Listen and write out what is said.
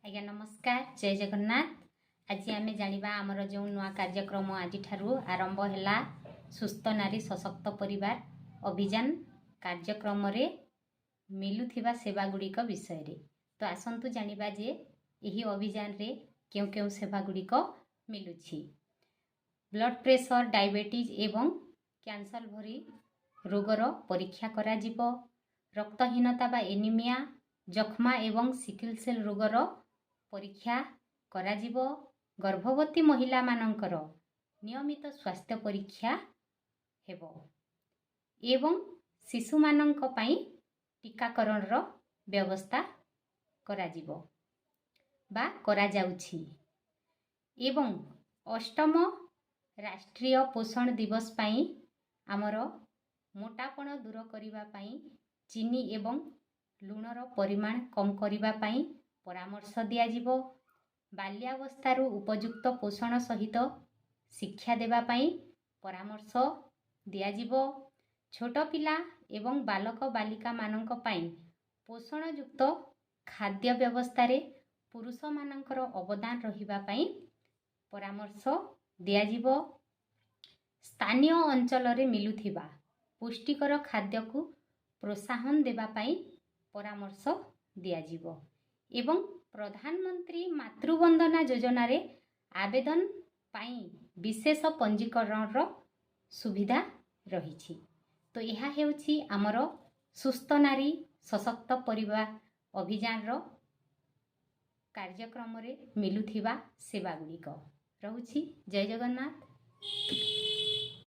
आज्ञा नमस्कार जय जगन्नाथ। आज आम जाना आमर जो नुआ कार्यक्रम आज आरंभ है सुस्थ नारी सशक्त परिवार अभियान कार्यक्रम रे मिलुथिबा सेवा गुड़िक विषय रे। तो आसंतु जानिबा जे यही अभियान रे क्यों क्यों सेवा गुड़िक मिलुछि। ब्लड प्रेशर डायबिटीज एवं कैंसर भरी रोगर परीक्षा करा जिवो। रक्तहीनता बा एनीमिया जख्मा एवं सिकल सेल रोगर परीक्षा करा जिवो। गर्भवती महिला मानकर नियमित स्वास्थ्य परीक्षा हेबो एवं शिशु मानक पई टीकाकरण रो व्यवस्था करा जिवो बा करा जाउछि। एवं अष्टम राष्ट्रीय पोषण दिवस पई आमर मोटापण दूर करिबा पई चीनी एवं लूणर परिमाण कम करिबा पई परामर्श दिया जिवो। बाल्यावस्थारू उपयुक्त पोषण सहित शिक्षा देवा पई परामर्श दिया जिवो। छोट पिला एवं बालक बालिका मानक पई पोषण युक्त खाद्य व्यवस्था रे पुरुष मानकर अवदान रहिबा पई परामर्श दिया जिवो। स्थानीय अंचल रे मिलुथिबा पुष्टिकर खाद्य को प्रोत्साहन देवा पई परामर्श दिया जिवो। एवं प्रधानमंत्री मातृवंदना योजना रे आवेदन पाई विशेष पंजीकरण रो सुविधा रही। तो यह हेउछि आमर सुस्थ नारी सशक्त परिवार अभियान रो कार्यक्रम रे मिलुथिबा सेवा गुड़िक। रहुछि जय जगन्नाथ।